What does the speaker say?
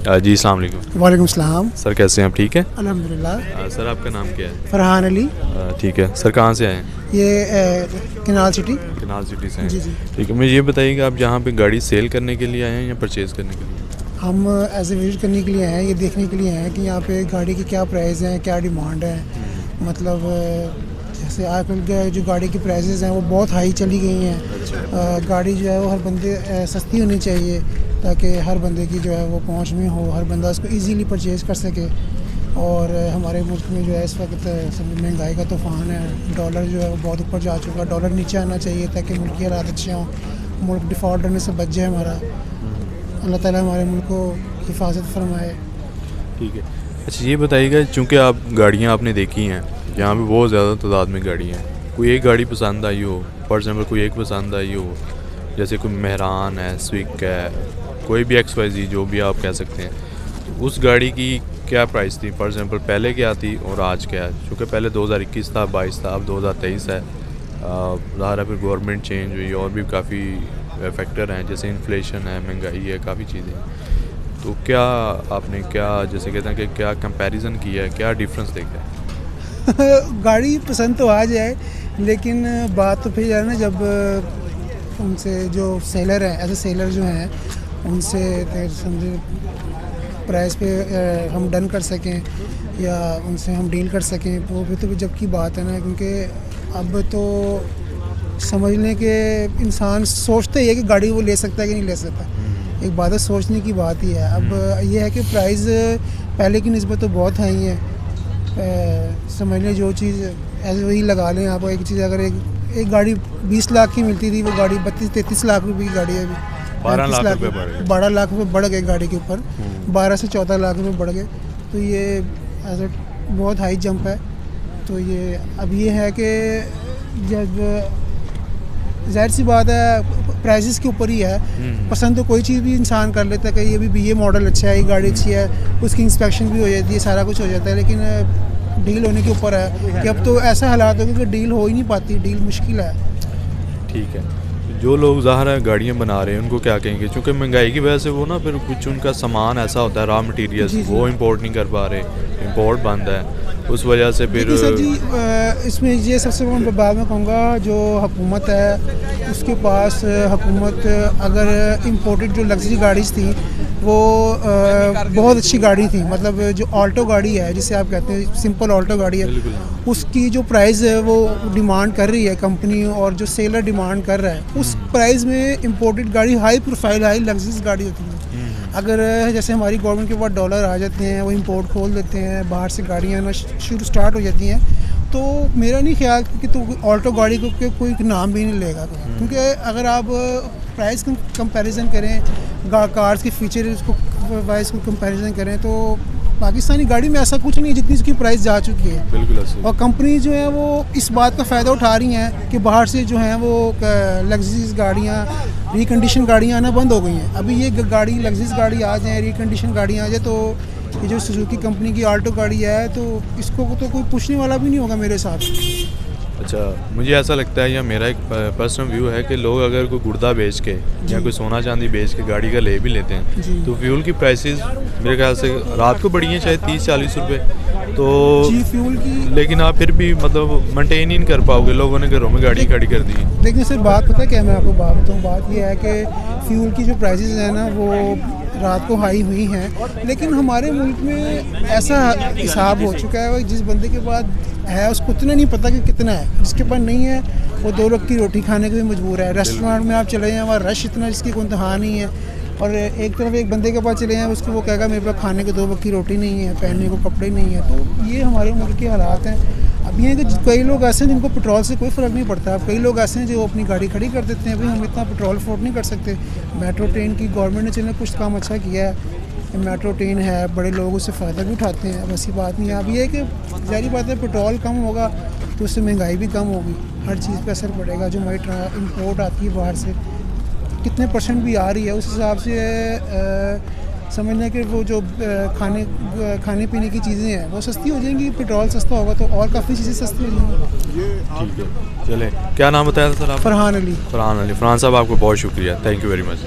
जी अस्सलाम वालेकुम। वालेकुम सलाम। सर कैसे हैं आप, ठीक है? अल्हम्दुलिल्लाह। सर आपका नाम क्या है? फरहान अली। ठीक है सर, कहाँ से आए हैं? ये कनाल सिटी। कनाल सिटी से हैं। जी जी। ठीक है, मुझे ये बताइए कि आप यहाँ पे गाड़ी सेल करने के लिए आए हैं या परचेज़ करने के लिए? हम एज ए विजिट करने के लिए आए हैं, ये देखने के लिए आए हैं कि यहाँ पे गाड़ी की क्या प्राइस हैं, क्या डिमांड है। मतलब जैसे आजकल के जो गाड़ी की प्राइसेस हैं वो बहुत हाई चली गई हैं। गाड़ी जो है वो हर बंदे सस्ती होनी चाहिए ताकि हर बंदे की जो है वो पहुँच में हो, हर बंदा उसको इजीली परचेज़ कर सके। और हमारे मुल्क में जो है इस वक्त महंगाई का तूफ़ान है। डॉलर जो है वो बहुत ऊपर जा चुका है। डॉलर नीचे आना चाहिए ताकि मुल्क की हालात अच्छे हों, मुल्क डिफ़ॉल्ट होने से बच जाए हमारा। अल्लाह ताला हमारे मुल्क को हिफाजत फरमाए। ठीक है। अच्छा ये बताइएगा, चूँकि आप गाड़ियाँ आपने देखी हैं, यहाँ पे बहुत ज़्यादा तादाद में गाड़ी हैं, कोई एक गाड़ी पसंद आई हो, फॉर एग्ज़ाम्पल कोई एक पसंद आई हो, जैसे कोई मेहरान है, स्विक है, कोई भी XYZ जो भी आप कह सकते हैं, तो उस गाड़ी की क्या प्राइस थी? फॉर एग्ज़ाम्पल पहले क्या थी और आज क्या है? क्योंकि पहले 2021 था, 22 था, अब 2023 है। ज़ाहिर है फिर गवर्नमेंट चेंज हुई और भी काफ़ी फैक्टर हैं, जैसे इन्फ्लेशन है, महंगाई है, काफ़ी चीज़ें हैं। तो क्या आपने जैसे कहते हैं कि क्या कंपैरिजन किया है, क्या डिफरेंस देखा है? गाड़ी पसंद तो आ जाए, लेकिन बात तो फिर है ना, जब उनसे जो सेलर हैं, एज ए सेलर जो हैं, उनसे समझे प्राइस पे हम डन कर सकें या उनसे हम डील कर सकें, वो भी तो जब की बात है ना। क्योंकि अब तो समझ लें कि इंसान सोचते ही है कि गाड़ी वो ले सकता है कि नहीं ले सकता। एक बात है, सोचने की बात ही है। अब ये है कि प्राइस पहले की निस्बत तो बहुत हाई है। समझ लें जो चीज़ ऐसे वही लगा लें आप। एक चीज़ अगर एक गाड़ी 20 लाख की मिलती थी, वो गाड़ी 32-33 लाख रुपए की गाड़ी है अभी। 12 लाख रुपये बढ़ गए। 12 लाख रुपये बढ़ गए गाड़ी के ऊपर। 12 से 14 लाख रुपये बढ़ गए। तो ये ऐसा बहुत हाई जंप है। तो ये अब ये है कि जब ज़ाहिर सी बात है प्राइसेस के ऊपर ही है। पसंद तो कोई चीज़ भी इंसान कर लेता है कि ये मॉडल अच्छा है, ये गाड़ी अच्छी है, उसकी इंस्पेक्शन भी हो जाती है, सारा कुछ हो जाता है। लेकिन डील होने के ऊपर है कि अब तो ऐसा हालात हो गए कि डील हो ही नहीं पाती, डील मुश्किल है। ठीक है, जो लोग ज़ाहिर है गाड़ियाँ बना रहे हैं उनको क्या कहेंगे? क्योंकि महंगाई की वजह से वो ना फिर कुछ उनका सामान ऐसा होता है, रॉ मटेरियल्स वो इंपोर्ट नहीं कर पा रहे, इंपोर्ट बंद है, उस वजह से फिर सर जी इसमें ये सबसे मैं बाद में कहूँगा, जो हुकूमत है उसके पास हुकूमत अगर इम्पोर्टेड जो लग्जरी गाड़ीज़ थी वो बहुत अच्छी गाड़ी थी। मतलब जो ऑल्टो गाड़ी है जिसे आप कहते हैं सिंपल ऑल्टो गाड़ी है, उसकी जो प्राइस है वो डिमांड कर रही है कंपनी, और जो सेलर डिमांड कर रहा है उस प्राइस में इम्पोर्टेड गाड़ी हाई प्रोफाइल हाई लग्जरीज गाड़ी होती है। अगर जैसे हमारी गवर्नमेंट के पास डॉलर आ जाते हैं, वो इंपोर्ट खोल देते हैं, बाहर से गाड़ियाँ आना शुरू स्टार्ट हो जाती हैं, तो मेरा नहीं ख्याल कि तो ऑल्टो गाड़ी को कोई नाम भी नहीं लेगा। क्योंकि अगर आप प्राइस कंपैरिजन करें, कार्स के फीचर को वाइज को कंपैरिजन करें, तो पाकिस्तानी गाड़ी में ऐसा कुछ नहीं है जितनी उसकी प्राइस जा चुकी है। बिल्कुल। और कंपनी जो है वो इस बात का फ़ायदा उठा रही हैं कि बाहर से जो हैं वो लग्जरीज गाड़ियाँ, रिकंडीशन गाड़ियाँ आना बंद हो गई हैं। अभी ये गाड़ी लग्जरीज गाड़ी आ जाए, रिकंडीशन गाड़ियाँ आ जाए, तो ये जो सुजुकी कंपनी की ऑल्टो गाड़ी है तो इसको तो कोई पूछने वाला भी नहीं होगा मेरे हिसाब से। अच्छा, मुझे ऐसा लगता है, या मेरा एक पर्सनल व्यू है कि लोग अगर कोई गुर्दा बेच के या कोई सोना चांदी बेच के गाड़ी का ले भी लेते हैं, तो फ्यूल की प्राइसेस मेरे ख्याल से रात को बढ़ी हैं शायद 30-40 रुपये, तो फ्यूल की, लेकिन आप फिर भी मतलब मेंटेन ही नहीं कर पाओगे, लोगों ने घरों में गाड़ी खड़ी कर दी। देखिए सर, बात पता है क्या, मैं आपको बात बताऊँ, बात ये है कि फ्यूल की जो प्राइसेस है ना वो रात को हाई हुई हैं, लेकिन हमारे मुल्क में ऐसा हिसाब हो चुका है जिस बंदे के पास है उसको इतना नहीं पता कि कितना है, जिसके पास नहीं है वो 2 वक्त की रोटी खाने के भी मजबूर है। रेस्टोरेंट में आप चले जाएँ, वहाँ रश इतना जिसकी कोई इंतहा नहीं है, और एक तरफ एक बंदे के पास चले जाएँ उसको वो कहेगा मेरे पास खाने के 2 वक्त की रोटी नहीं है, पहनने को कपड़े नहीं है। तो ये हमारे मुल्क के हालात हैं। अब ये है कि कई लोग ऐसे हैं जिनको पेट्रोल से कोई फ़र्क नहीं पड़ता। अब कई लोग ऐसे हैं जो अपनी गाड़ी खड़ी कर देते हैं, भाई हम इतना पेट्रोल अफोर्ड नहीं कर सकते। मेट्रो ट्रेन की गवर्नमेंट ने चलने कुछ काम अच्छा किया है, मेट्रो ट्रेन है, बड़े लोग उससे फ़ायदा भी उठाते हैं, वैसी बात नहीं है। अब ये है कि ज़ाहिर बात है पेट्रोल कम होगा तो उससे महंगाई भी कम होगी, हर चीज़ पर असर पड़ेगा। जो हमारी इंपोर्ट आती है बाहर से कितने % भी आ रही है, उस हिसाब से समझना कि वो जो खाने पीने की चीज़ें हैं वो सस्ती हो जाएंगी। पेट्रोल सस्ता होगा तो और काफ़ी चीज़ें सस्ती हो जाएंगी। ठीक है, चले, क्या नाम बताया था सर आप? फरहान अली। फरहान साहब, आपको बहुत शुक्रिया, थैंक यू वेरी मच।